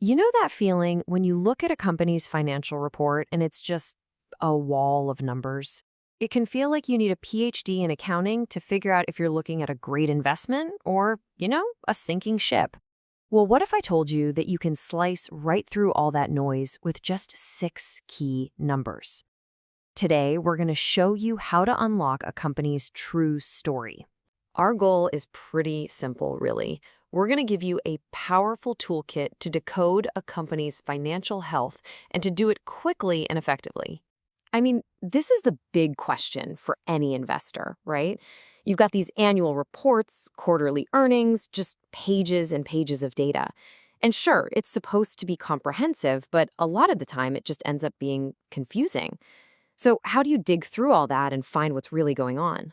You know that feeling when you look at a company's financial report and it's just a wall of numbers? It can feel like you need a PhD in accounting to figure out if you're looking at a great investment or, a sinking ship. Well, what if I told you that you can slice right through all that noise with just 6 key numbers? Today, we're going to show you how to unlock a company's true story. Our goal is pretty simple, really. We're going to give you a powerful toolkit to decode a company's financial health and to do it quickly and effectively. I mean, this is the big question for any investor, right? You've got these annual reports, quarterly earnings, just pages and pages of data. And sure, it's supposed to be comprehensive, but a lot of the time it just ends up being confusing. So how do you dig through all that and find what's really going on?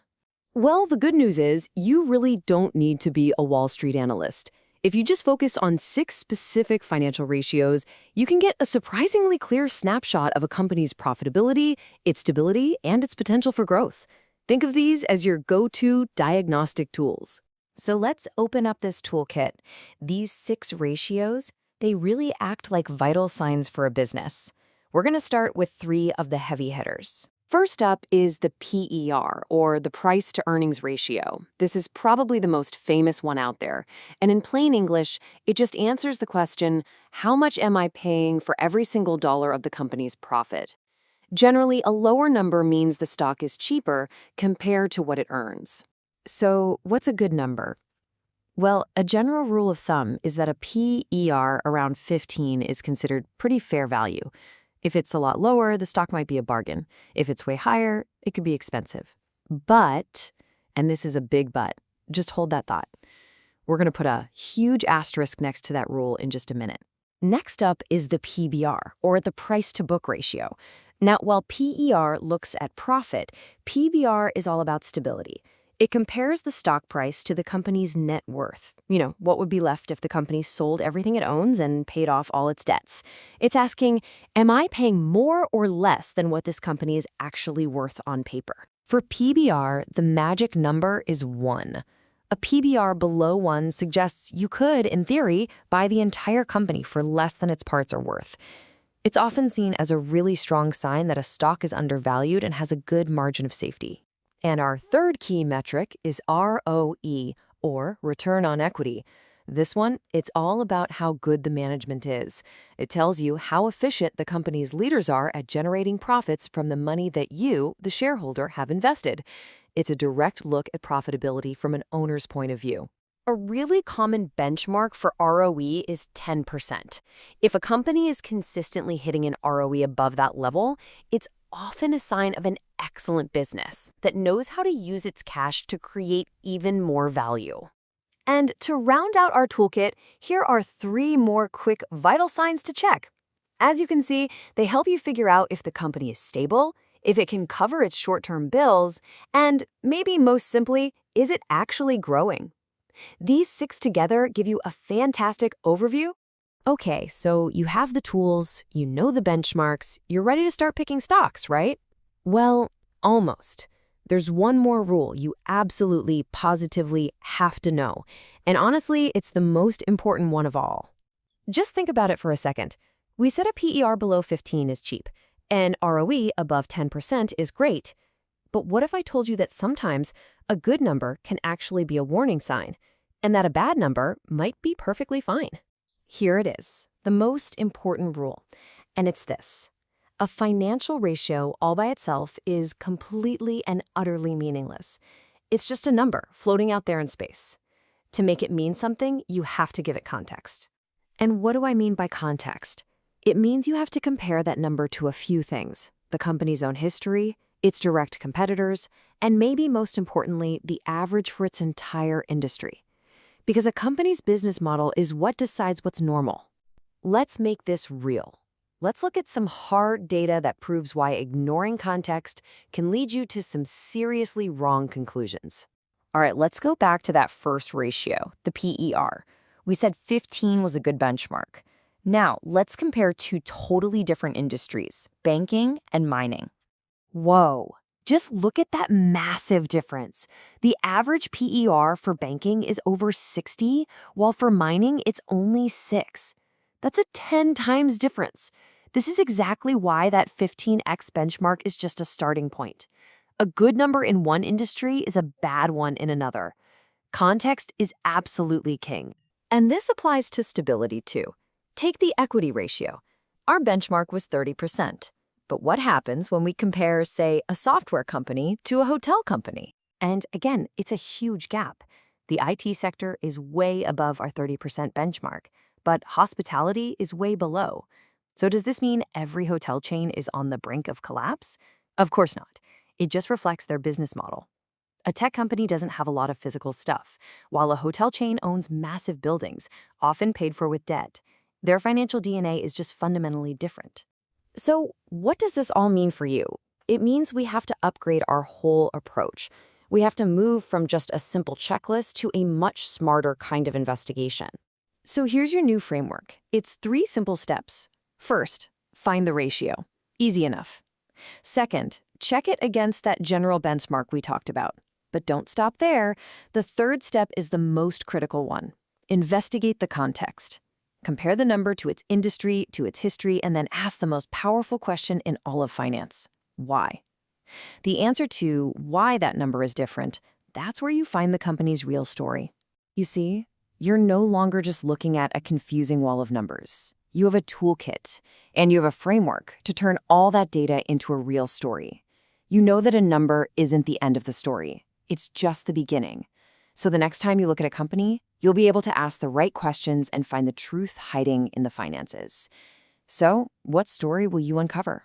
Well, the good news is you really don't need to be a Wall Street analyst. If you just focus on 6 specific financial ratios, you can get a surprisingly clear snapshot of a company's profitability, its stability, and its potential for growth. Think of these as your go-to diagnostic tools. So let's open up this toolkit. These 6 ratios, they really act like vital signs for a business. We're going to start with 3 of the heavy hitters. First up is the PER, or the price-to-earnings ratio. This is probably the most famous one out there. And in plain English, it just answers the question, how much am I paying for every single dollar of the company's profit? Generally, a lower number means the stock is cheaper compared to what it earns. So, what's a good number? Well, a general rule of thumb is that a PER around 15 is considered pretty fair value. If it's a lot lower, the stock might be a bargain. If it's way higher, it could be expensive. But, and this is a big but, just hold that thought. We're going to put a huge asterisk next to that rule in just a minute. Next up is the PBR, or the price-to-book ratio. Now, while PER looks at profit, PBR is all about stability. It compares the stock price to the company's net worth. What would be left if the company sold everything it owns and paid off all its debts. It's asking, am I paying more or less than what this company is actually worth on paper? For PBR, the magic number is 1. A PBR below 1 suggests you could, in theory, buy the entire company for less than its parts are worth. It's often seen as a really strong sign that a stock is undervalued and has a good margin of safety. And our third key metric is ROE, or return on equity. This one, it's all about how good the management is. It tells you how efficient the company's leaders are at generating profits from the money that you, the shareholder, have invested. It's a direct look at profitability from an owner's point of view. A really common benchmark for ROE is 10%. If a company is consistently hitting an ROE above that level, it's often a sign of an excellent business that knows how to use its cash to create even more value. And to round out our toolkit, here are 3 more quick vital signs to check. As you can see, they help you figure out if the company is stable, if it can cover its short-term bills, and maybe most simply, is it actually growing? These 6 together give you a fantastic overview. Okay, so you have the tools, you know the benchmarks, you're ready to start picking stocks, right? Well, almost. There's one more rule you absolutely, positively have to know. And honestly, it's the most important one of all. Just think about it for a second. We said a PER below 15 is cheap, and ROE above 10% is great. But what if I told you that sometimes a good number can actually be a warning sign, and that a bad number might be perfectly fine? Here it is, the most important rule, and it's this. A financial ratio all by itself is completely and utterly meaningless. It's just a number floating out there in space. To make it mean something, you have to give it context. And what do I mean by context? It means you have to compare that number to a few things: the company's own history, its direct competitors, and maybe most importantly, the average for its entire industry. Because a company's business model is what decides what's normal. Let's make this real. Let's look at some hard data that proves why ignoring context can lead you to some seriously wrong conclusions. All right, let's go back to that first ratio, the PER. We said 15 was a good benchmark. Now, let's compare 2 totally different industries, banking and mining. Whoa. Just look at that massive difference. The average PER for banking is over 60, while for mining, it's only 6. That's a 10 times difference. This is exactly why that 15x benchmark is just a starting point. A good number in one industry is a bad one in another. Context is absolutely king. And this applies to stability too. Take the equity ratio. Our benchmark was 30%. But what happens when we compare, say, a software company to a hotel company? And again, it's a huge gap. The IT sector is way above our 30% benchmark, but hospitality is way below. So does this mean every hotel chain is on the brink of collapse? Of course not. It just reflects their business model. A tech company doesn't have a lot of physical stuff, while a hotel chain owns massive buildings, often paid for with debt. Their financial DNA is just fundamentally different. So, what does this all mean for you? It means we have to upgrade our whole approach. We have to move from just a simple checklist to a much smarter kind of investigation. So here's your new framework. It's 3 simple steps. First, find the ratio. Easy enough. Second, check it against that general benchmark we talked about. But don't stop there. The third step is the most critical one. Investigate the context. Compare the number to its industry, to its history, and then ask the most powerful question in all of finance. Why? The answer to why that number is different, that's where you find the company's real story. You see, you're no longer just looking at a confusing wall of numbers. You have a toolkit, and you have a framework to turn all that data into a real story. You know that a number isn't the end of the story. It's just the beginning. So the next time you look at a company, you'll be able to ask the right questions and find the truth hiding in the finances. So, what story will you uncover?